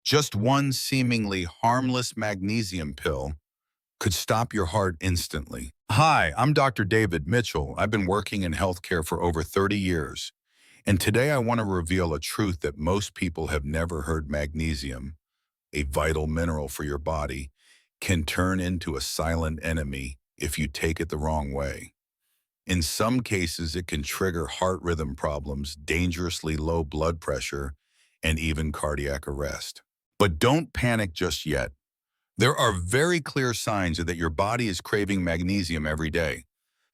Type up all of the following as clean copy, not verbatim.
Just one seemingly harmless magnesium pill could stop your heart instantly. Hi, I'm Dr. David Mitchell. I've been working in healthcare for over 30 years, and today I want to reveal a truth that most people have never heard. Magnesium, a vital mineral for your body, can turn into a silent enemy if you take it the wrong way. In some cases, it can trigger heart rhythm problems, dangerously low blood pressure, and even cardiac arrest. But don't panic just yet. There are very clear signs that your body is craving magnesium every day.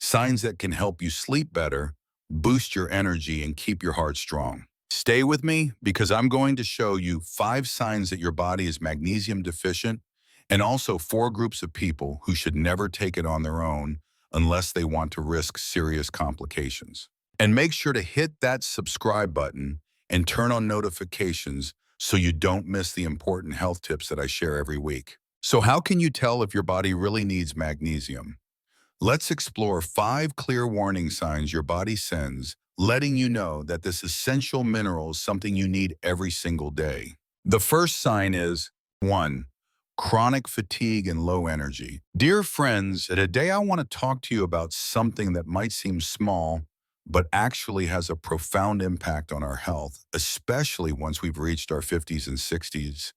Signs that can help you sleep better, boost your energy, and keep your heart strong. Stay with me because I'm going to show you 5 signs that your body is magnesium deficient and also 4 groups of people who should never take it on their own unless they want to risk serious complications. And make sure to hit that subscribe button and turn on notifications so you don't miss the important health tips that I share every week. So how can you tell if your body really needs magnesium? Let's explore 5 clear warning signs your body sends, letting you know that this essential mineral is something you need every single day. The first sign is 1. Chronic fatigue and low energy. Dear friends, today I want to talk to you about something that might seem small, but actually has a profound impact on our health, especially once we've reached our 50s and 60s.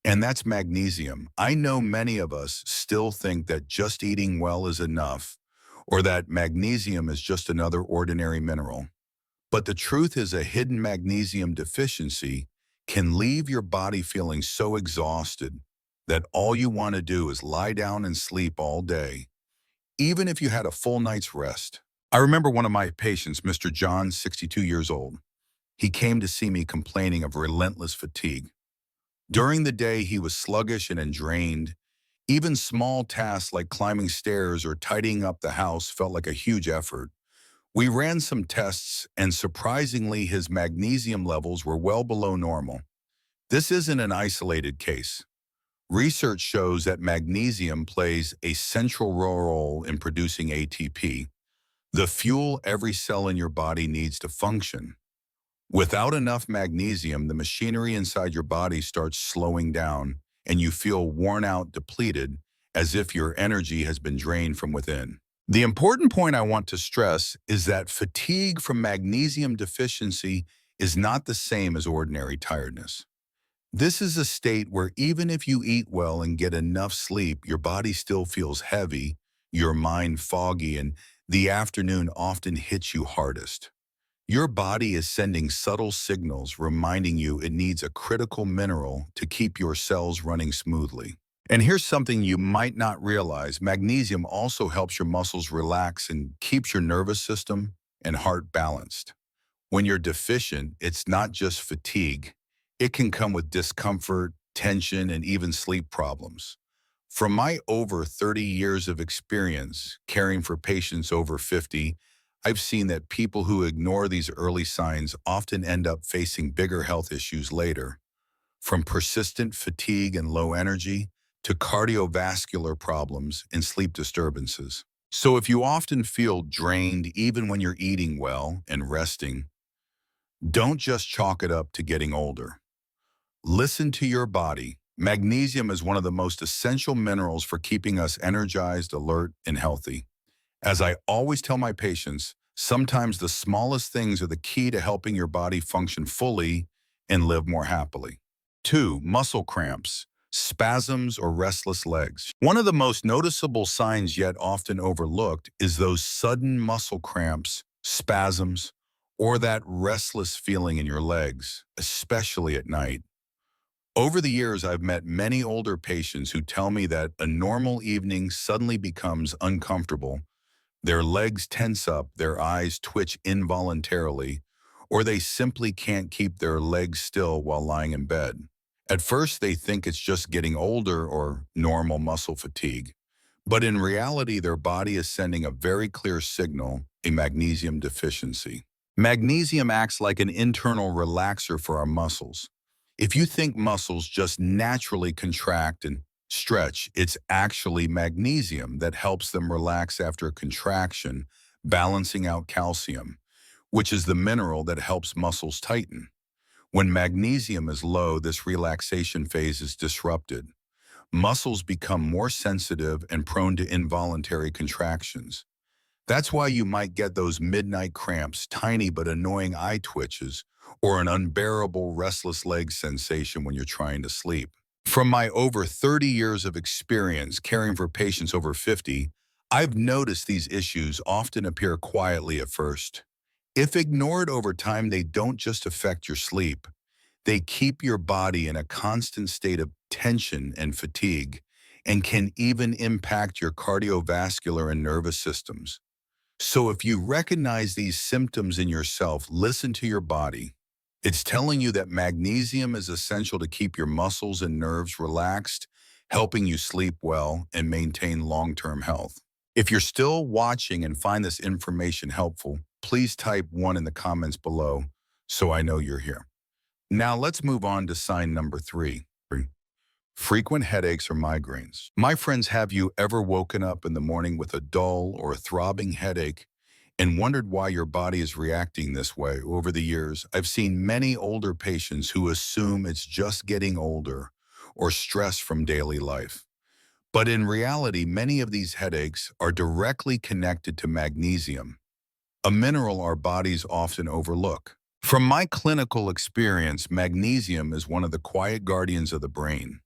And that's magnesium. I know many of us still think that just eating well is enough, or that magnesium is just another ordinary mineral. But the truth is, a hidden magnesium deficiency can leave your body feeling so exhausted that all you want to do is lie down and sleep all day, even if you had a full night's rest. I remember one of my patients, Mr. John, 62 years old. He came to see me complaining of relentless fatigue. During the day, he was sluggish and drained. Even small tasks like climbing stairs or tidying up the house felt like a huge effort. We ran some tests, and surprisingly, his magnesium levels were well below normal. This isn't an isolated case. Research shows that magnesium plays a central role in producing ATP, the fuel every cell in your body needs to function. Without enough magnesium, the machinery inside your body starts slowing down, and you feel worn out, depleted, as if your energy has been drained from within. The important point I want to stress is that fatigue from magnesium deficiency is not the same as ordinary tiredness. This is a state where even if you eat well and get enough sleep, your body still feels heavy, your mind foggy, and the afternoon often hits you hardest. Your body is sending subtle signals reminding you it needs a critical mineral to keep your cells running smoothly. And here's something you might not realize. Magnesium also helps your muscles relax and keeps your nervous system and heart balanced. When you're deficient, it's not just fatigue. It can come with discomfort, tension, and even sleep problems. From my over 30 years of experience caring for patients over 50, I've seen that people who ignore these early signs often end up facing bigger health issues later, from persistent fatigue and low energy to cardiovascular problems and sleep disturbances. So if you often feel drained even when you're eating well and resting, don't just chalk it up to getting older. Listen to your body. Magnesium is one of the most essential minerals for keeping us energized, alert, and healthy. As I always tell my patients, sometimes the smallest things are the key to helping your body function fully and live more happily. 2. Muscle cramps, spasms, or restless legs. One of the most noticeable signs yet often overlooked is those sudden muscle cramps, spasms, or that restless feeling in your legs, especially at night. Over the years, I've met many older patients who tell me that a normal evening suddenly becomes uncomfortable. Their legs tense up, their eyes twitch involuntarily, or they simply can't keep their legs still while lying in bed. At first, they think it's just getting older or normal muscle fatigue. But in reality, their body is sending a very clear signal, a magnesium deficiency. Magnesium acts like an internal relaxer for our muscles. If you think muscles just naturally contract and stretch, it's actually magnesium that helps them relax after a contraction, balancing out calcium, which is the mineral that helps muscles tighten. When magnesium is low, this relaxation phase is disrupted. Muscles become more sensitive and prone to involuntary contractions. That's why you might get those midnight cramps, tiny but annoying eye twitches, or an unbearable restless leg sensation when you're trying to sleep. From my over 30 years of experience caring for patients over 50, I've noticed these issues often appear quietly at first. If ignored over time, they don't just affect your sleep. They keep your body in a constant state of tension and fatigue, and can even impact your cardiovascular and nervous systems. So if you recognize these symptoms in yourself, listen to your body. It's telling you that magnesium is essential to keep your muscles and nerves relaxed, helping you sleep well and maintain long-term health. If you're still watching and find this information helpful, please type 1 in the comments below so I know you're here. Now let's move on to sign number 3. Frequent headaches or migraines. My friends, have you ever woken up in the morning with a dull or a throbbing headache and wondered why your body is reacting this way? Over the years, I've seen many older patients who assume it's just getting older or stress from daily life. But in reality, many of these headaches are directly connected to magnesium, a mineral our bodies often overlook. From my clinical experience, magnesium is one of the quiet guardians of the brain.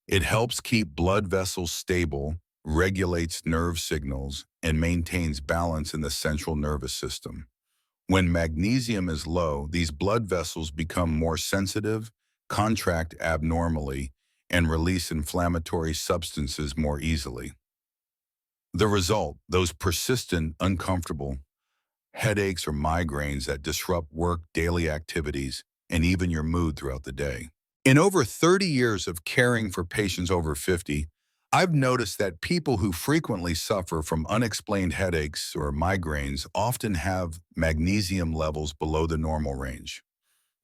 It helps keep blood vessels stable, regulates nerve signals, and maintains balance in the central nervous system. When magnesium is low, these blood vessels become more sensitive, contract abnormally, and release inflammatory substances more easily. The result, those persistent, uncomfortable headaches or migraines that disrupt work, daily activities, and even your mood throughout the day. In over 30 years of caring for patients over 50, I've noticed that people who frequently suffer from unexplained headaches or migraines often have magnesium levels below the normal range.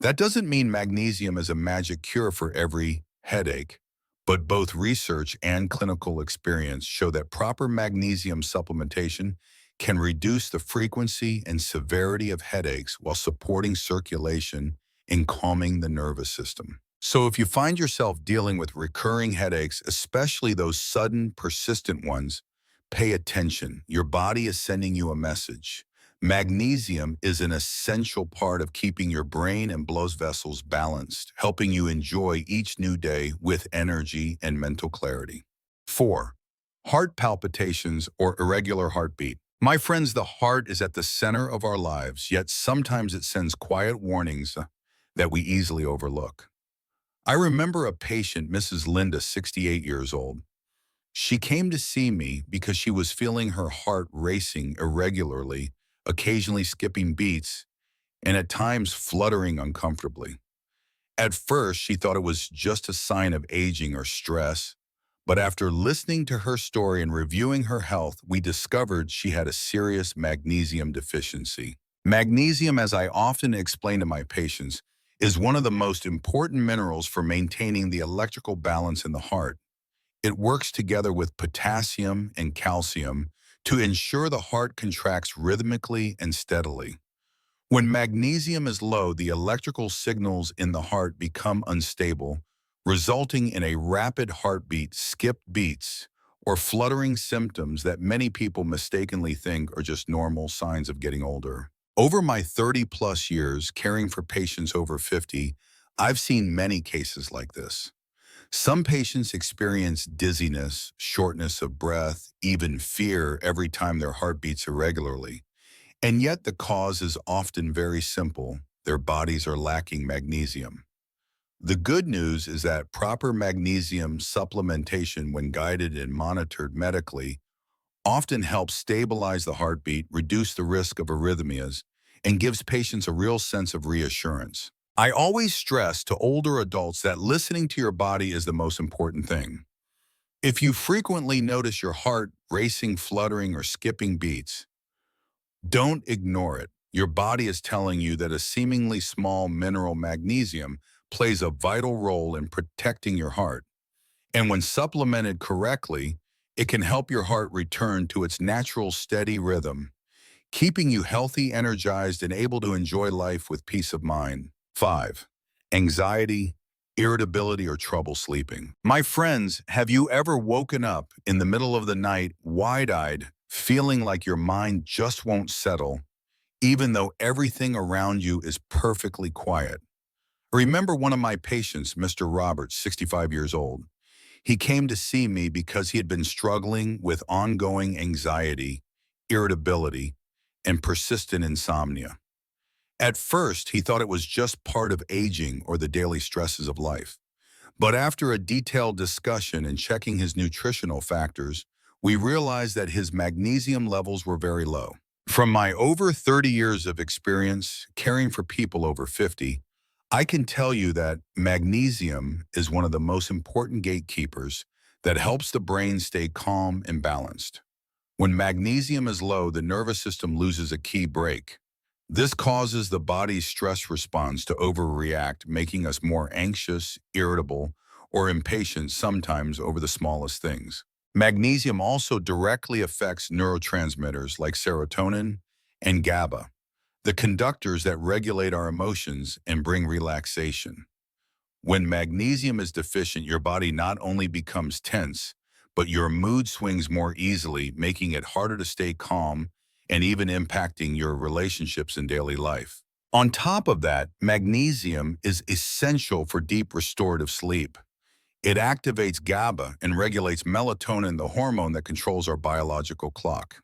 That doesn't mean magnesium is a magic cure for every headache, but both research and clinical experience show that proper magnesium supplementation can reduce the frequency and severity of headaches while supporting circulation and calming the nervous system. So if you find yourself dealing with recurring headaches, especially those sudden, persistent ones, pay attention. Your body is sending you a message. Magnesium is an essential part of keeping your brain and blood vessels balanced, helping you enjoy each new day with energy and mental clarity. 4. Heart palpitations or irregular heartbeat. My friends, the heart is at the center of our lives, yet sometimes it sends quiet warnings that we easily overlook. I remember a patient, Mrs. Linda, 68 years old. She came to see me because she was feeling her heart racing irregularly, occasionally skipping beats, and at times fluttering uncomfortably. At first, she thought it was just a sign of aging or stress, but after listening to her story and reviewing her health, we discovered she had a serious magnesium deficiency. Magnesium, as I often explain to my patients, is one of the most important minerals for maintaining the electrical balance in the heart. It works together with potassium and calcium to ensure the heart contracts rhythmically and steadily. When magnesium is low, the electrical signals in the heart become unstable, resulting in a rapid heartbeat, skipped beats, or fluttering symptoms that many people mistakenly think are just normal signs of getting older. Over my 30-plus years caring for patients over 50, I've seen many cases like this. Some patients experience dizziness, shortness of breath, even fear every time their heart beats irregularly. And yet the cause is often very simple. Their bodies are lacking magnesium. The good news is that proper magnesium supplementation, when guided and monitored medically, often helps stabilize the heartbeat, reduce the risk of arrhythmias, and gives patients a real sense of reassurance. I always stress to older adults that listening to your body is the most important thing. If you frequently notice your heart racing, fluttering, or skipping beats, don't ignore it. Your body is telling you that a seemingly small mineral, magnesium, plays a vital role in protecting your heart. And when supplemented correctly, it can help your heart return to its natural steady rhythm, keeping you healthy, energized, and able to enjoy life with peace of mind. 5. anxiety, irritability, or trouble sleeping. My friends, have you ever woken up in the middle of the night, wide-eyed, feeling like your mind just won't settle, even though everything around you is perfectly quiet? Remember one of my patients, Mr. Roberts, 65 years old. He came to see me because he had been struggling with ongoing anxiety, irritability, and persistent insomnia. At first, he thought it was just part of aging or the daily stresses of life. But after a detailed discussion and checking his nutritional factors, we realized that his magnesium levels were very low. From my over 30 years of experience caring for people over 50, I can tell you that magnesium is one of the most important gatekeepers that helps the brain stay calm and balanced. When magnesium is low, the nervous system loses a key brake. This causes the body's stress response to overreact, making us more anxious, irritable, or impatient sometimes over the smallest things. Magnesium also directly affects neurotransmitters like serotonin and GABA, the conductors that regulate our emotions and bring relaxation. When magnesium is deficient, your body not only becomes tense, but your mood swings more easily, making it harder to stay calm and even impacting your relationships in daily life. On top of that, magnesium is essential for deep restorative sleep. It activates GABA and regulates melatonin, the hormone that controls our biological clock.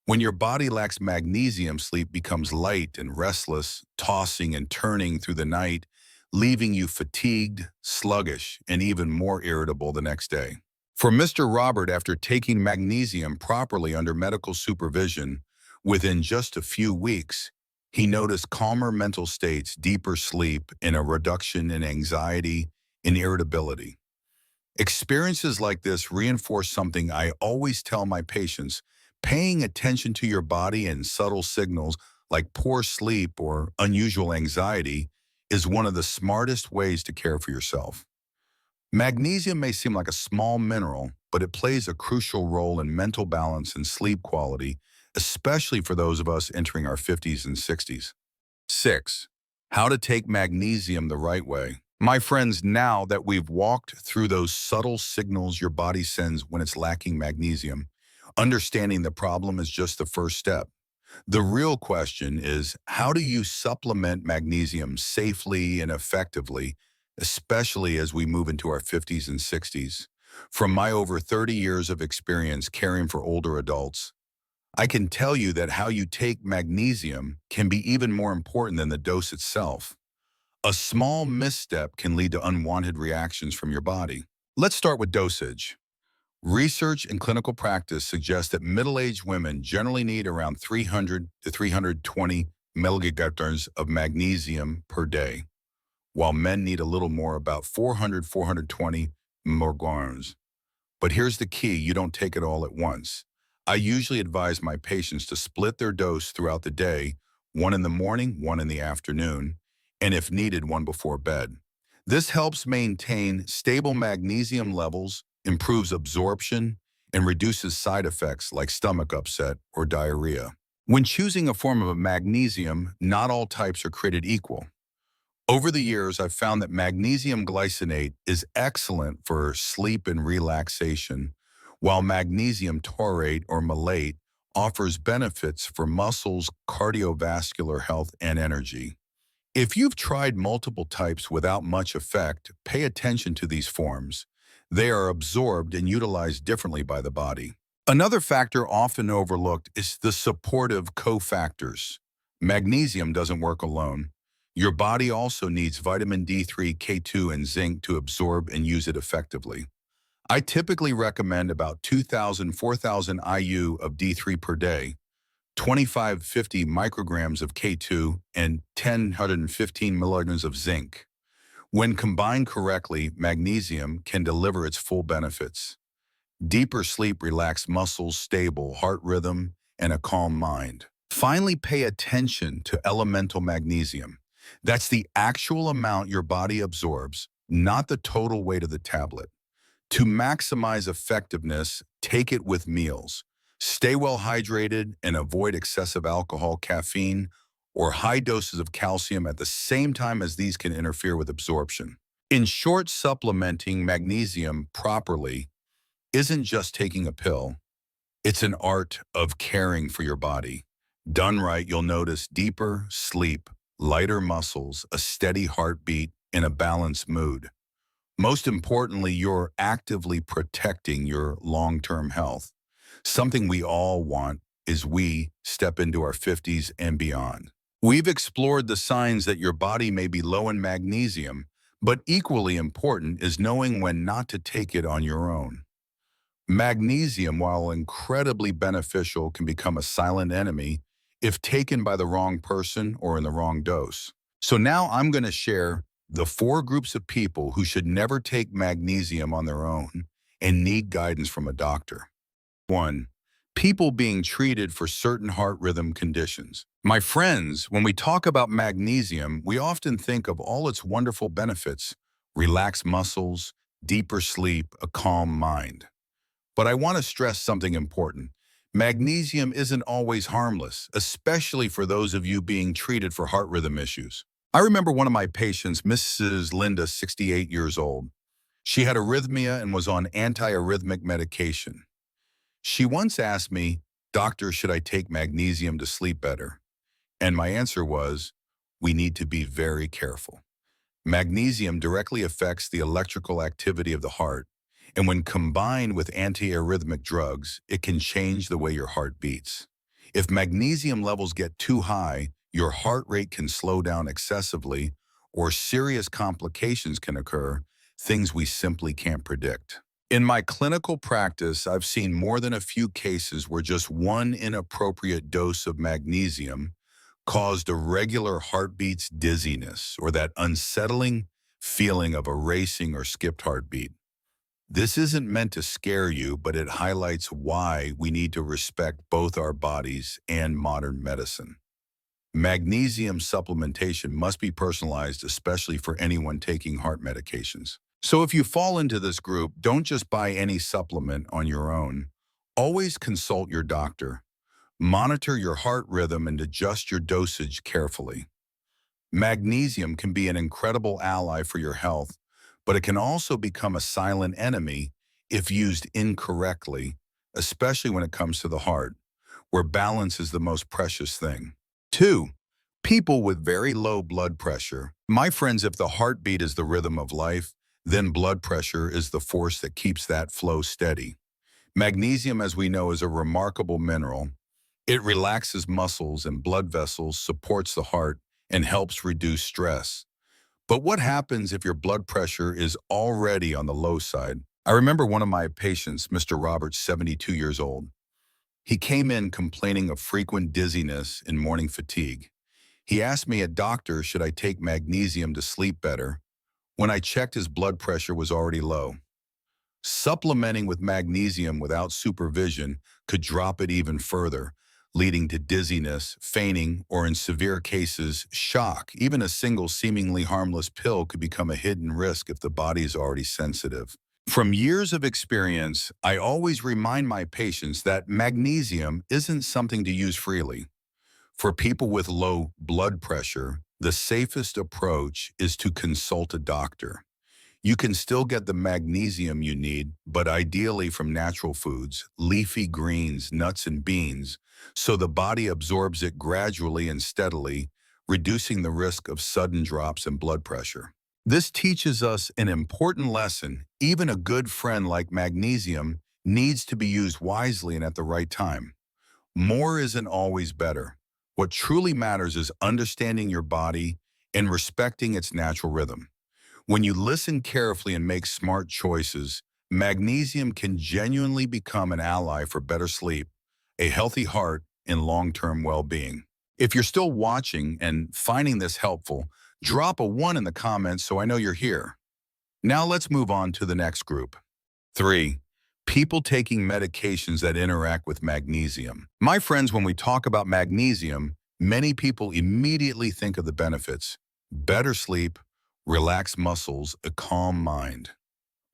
When your body lacks magnesium, sleep becomes light and restless, tossing and turning through the night, leaving you fatigued, sluggish, and even more irritable the next day. For Mr. Robert, after taking magnesium properly under medical supervision, within just a few weeks, he noticed calmer mental states, deeper sleep, and a reduction in anxiety and irritability. Experiences like this reinforce something I always tell my patients: paying attention to your body and subtle signals like poor sleep or unusual anxiety is one of the smartest ways to care for yourself. Magnesium may seem like a small mineral, but it plays a crucial role in mental balance and sleep quality, especially for those of us entering our 50s and 60s. 6. How to take magnesium the right way. My friends, now that we've walked through those subtle signals your body sends when it's lacking magnesium, understanding the problem is just the first step. The real question is, how do you supplement magnesium safely and effectively, especially as we move into our 50s and 60s? From my over 30 years of experience caring for older adults, I can tell you that how you take magnesium can be even more important than the dose itself. A small misstep can lead to unwanted reactions from your body. Let's start with dosage. Research and clinical practice suggest that middle-aged women generally need around 300 to 320 milligrams of magnesium per day, while men need a little more, about 400, 420 milligrams. But here's the key: you don't take it all at once. I usually advise my patients to split their dose throughout the day, one in the morning, one in the afternoon, and if needed, one before bed. This helps maintain stable magnesium levels, improves absorption, and reduces side effects like stomach upset or diarrhea. When choosing a form of magnesium, not all types are created equal. Over the years, I've found that magnesium glycinate is excellent for sleep and relaxation, while magnesium taurate or malate offers benefits for muscles, cardiovascular health, and energy. If you've tried multiple types without much effect, pay attention to these forms. They are absorbed and utilized differently by the body. Another factor often overlooked is the supportive cofactors. Magnesium doesn't work alone. Your body also needs vitamin D3, K2, and zinc to absorb and use it effectively. I typically recommend about 2,000, 4,000 IU of D3 per day, 25-50 micrograms of K2, and 10-115 milligrams of zinc. When combined correctly, magnesium can deliver its full benefits. Deeper sleep, relaxed muscles, stable heart rhythm, and a calm mind. Finally, pay attention to elemental magnesium. That's the actual amount your body absorbs, not the total weight of the tablet. To maximize effectiveness, take it with meals. Stay well hydrated and avoid excessive alcohol, caffeine, or high doses of calcium at the same time, as these can interfere with absorption. In short, supplementing magnesium properly isn't just taking a pill. It's an art of caring for your body. Done right, you'll notice deeper sleep, lighter muscles, a steady heartbeat, and a balanced mood. Most importantly, you're actively protecting your long-term health. Something we all want as we step into our 50s and beyond. We've explored the signs that your body may be low in magnesium, but equally important is knowing when not to take it on your own. Magnesium, while incredibly beneficial, can become a silent enemy if taken by the wrong person or in the wrong dose. So now I'm going to share the 4 groups of people who should never take magnesium on their own and need guidance from a doctor. 1. People being treated for certain heart rhythm conditions. My friends, when we talk about magnesium, we often think of all its wonderful benefits: relaxed muscles, deeper sleep, a calm mind. But I want to stress something important. Magnesium isn't always harmless, especially for those of you being treated for heart rhythm issues. I remember one of my patients, Mrs. Linda, 68 years old. She had arrhythmia and was on antiarrhythmic medication. She once asked me, "Doctor, should I take magnesium to sleep better?" And my answer was, we need to be very careful. Magnesium directly affects the electrical activity of the heart, and when combined with antiarrhythmic drugs, it can change the way your heart beats. If magnesium levels get too high, your heart rate can slow down excessively, or serious complications can occur, things we simply can't predict. In my clinical practice, I've seen more than a few cases where just one inappropriate dose of magnesium caused irregular heartbeats, dizziness, or that unsettling feeling of a racing or skipped heartbeat. This isn't meant to scare you, but it highlights why we need to respect both our bodies and modern medicine. Magnesium supplementation must be personalized, especially for anyone taking heart medications. So if you fall into this group, don't just buy any supplement on your own. Always consult your doctor. Monitor your heart rhythm and adjust your dosage carefully. Magnesium can be an incredible ally for your health, but it can also become a silent enemy if used incorrectly, especially when it comes to the heart, where balance is the most precious thing. 2. People with very low blood pressure. My friends, if the heartbeat is the rhythm of life, then blood pressure is the force that keeps that flow steady. Magnesium, as we know, is a remarkable mineral. It relaxes muscles and blood vessels, supports the heart, and helps reduce stress. But what happens if your blood pressure is already on the low side? I remember one of my patients, Mr. Roberts, 72 years old. He came in complaining of frequent dizziness and morning fatigue. He asked me, "Doctor, should I take magnesium to sleep better?" When I checked, his blood pressure was already low. Supplementing with magnesium without supervision could drop it even further, leading to dizziness, fainting, or in severe cases, shock. Even a single seemingly harmless pill could become a hidden risk if the body is already sensitive. From years of experience, I always remind my patients that magnesium isn't something to use freely. For people with low blood pressure, the safest approach is to consult a doctor. You can still get the magnesium you need, but ideally from natural foods, leafy greens, nuts, and beans, so the body absorbs it gradually and steadily, reducing the risk of sudden drops in blood pressure. This teaches us an important lesson. Even a good friend like magnesium needs to be used wisely and at the right time. More isn't always better. What truly matters is understanding your body and respecting its natural rhythm. When you listen carefully and make smart choices, magnesium can genuinely become an ally for better sleep, a healthy heart, and long-term well-being. If you're still watching and finding this helpful, drop a 1 in the comments so I know you're here. Now let's move on to the next group. 3. People taking medications that interact with magnesium. My friends, when we talk about magnesium, many people immediately think of the benefits: better sleep, relaxed muscles, a calm mind.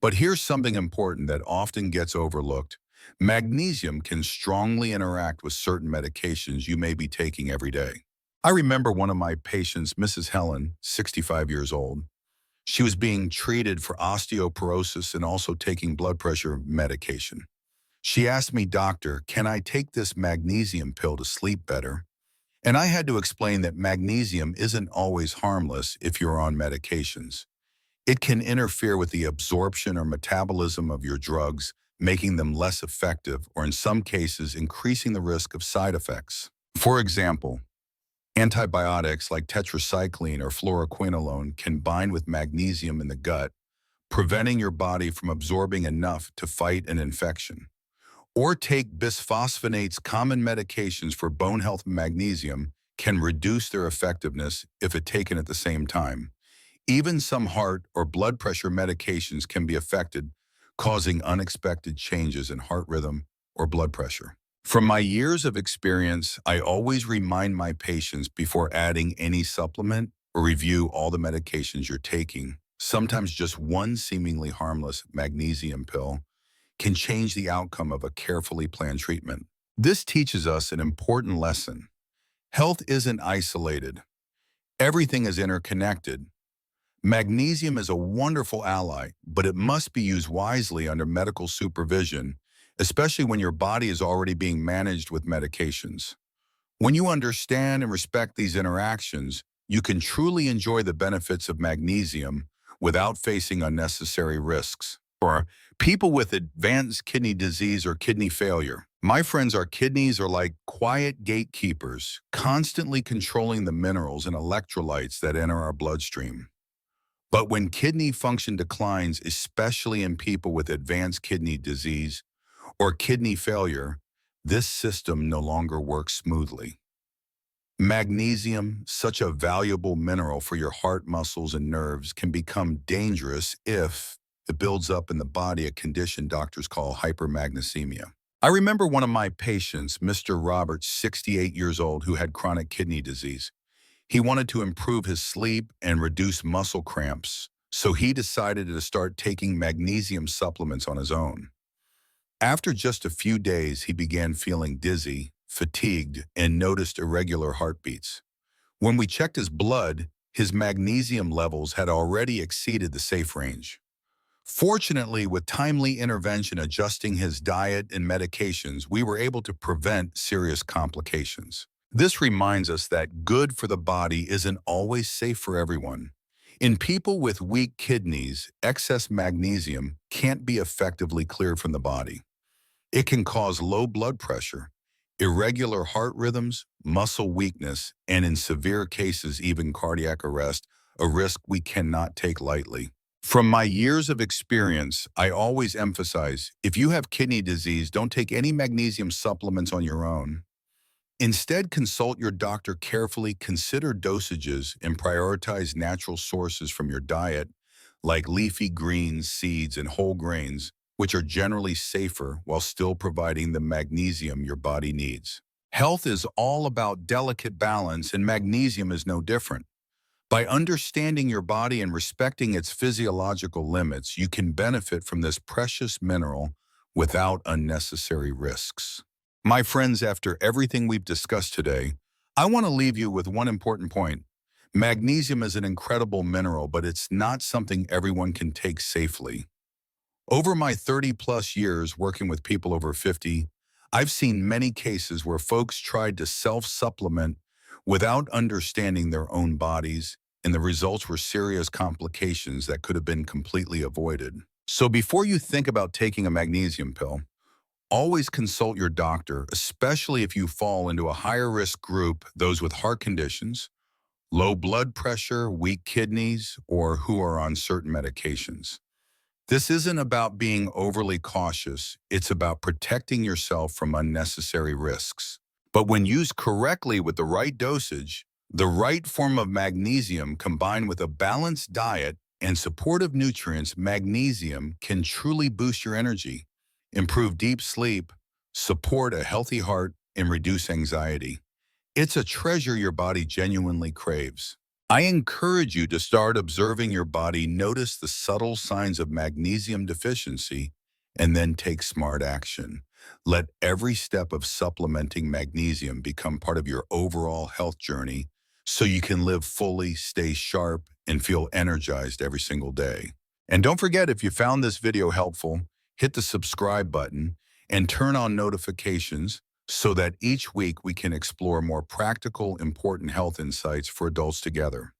But here's something important that often gets overlooked. Magnesium can strongly interact with certain medications you may be taking every day. I remember one of my patients, Mrs. Helen, 65 years old. She was being treated for osteoporosis and also taking blood pressure medication. She asked me, "Doctor, can I take this magnesium pill to sleep better?" And I had to explain that magnesium isn't always harmless if you're on medications. It can interfere with the absorption or metabolism of your drugs, making them less effective or in some cases increasing the risk of side effects. For example, antibiotics like tetracycline or fluoroquinolone can bind with magnesium in the gut, preventing your body from absorbing enough to fight an infection. Or take bisphosphonates. Common medications for bone health and magnesium can reduce their effectiveness if it taken at the same time. Even some heart or blood pressure medications can be affected, causing unexpected changes in heart rhythm or blood pressure. From my years of experience, I always remind my patients before adding any supplement or review all the medications you're taking. Sometimes just one seemingly harmless magnesium pill can change the outcome of a carefully planned treatment. This teaches us an important lesson. Health isn't isolated. Everything is interconnected. Magnesium is a wonderful ally, but it must be used wisely under medical supervision, especially when your body is already being managed with medications. When you understand and respect these interactions, you can truly enjoy the benefits of magnesium without facing unnecessary risks. For people with advanced kidney disease or kidney failure, my friends, our kidneys are like quiet gatekeepers, constantly controlling the minerals and electrolytes that enter our bloodstream. But when kidney function declines, especially in people with advanced kidney disease or kidney failure, this system no longer works smoothly. Magnesium, such a valuable mineral for your heart muscles and nerves, can become dangerous if it builds up in the body, a condition doctors call hypermagnesemia. I remember one of my patients, Mr. Roberts, 68 years old, who had chronic kidney disease. He wanted to improve his sleep and reduce muscle cramps, so he decided to start taking magnesium supplements on his own. After just a few days, he began feeling dizzy, fatigued, and noticed irregular heartbeats. When we checked his blood, his magnesium levels had already exceeded the safe range. Fortunately, with timely intervention adjusting his diet and medications, we were able to prevent serious complications. This reminds us that good for the body isn't always safe for everyone. In people with weak kidneys, excess magnesium can't be effectively cleared from the body. It can cause low blood pressure, irregular heart rhythms, muscle weakness, and in severe cases, even cardiac arrest, a risk we cannot take lightly. From my years of experience, I always emphasize, if you have kidney disease, don't take any magnesium supplements on your own. Instead, consult your doctor carefully, consider dosages, and prioritize natural sources from your diet, like leafy greens, seeds, and whole grains, which are generally safer while still providing the magnesium your body needs. Health is all about delicate balance, and magnesium is no different. By understanding your body and respecting its physiological limits, you can benefit from this precious mineral without unnecessary risks. My friends, after everything we've discussed today, I want to leave you with one important point. Magnesium is an incredible mineral, but it's not something everyone can take safely. Over my 30-plus years working with people over 50, I've seen many cases where folks tried to self-supplement without understanding their own bodies, and the results were serious complications that could have been completely avoided. So before you think about taking a magnesium pill, always consult your doctor, especially if you fall into a higher risk group, those with heart conditions, low blood pressure, weak kidneys, or who are on certain medications. This isn't about being overly cautious, it's about protecting yourself from unnecessary risks. But when used correctly with the right dosage, the right form of magnesium combined with a balanced diet and supportive nutrients, magnesium can truly boost your energy, improve deep sleep, support a healthy heart, and reduce anxiety. It's a treasure your body genuinely craves. I encourage you to start observing your body, notice the subtle signs of magnesium deficiency, and then take smart action. Let every step of supplementing magnesium become part of your overall health journey so you can live fully, stay sharp, and feel energized every single day. And don't forget, if you found this video helpful, hit the subscribe button and turn on notifications so that each week we can explore more practical, important health insights for adults together.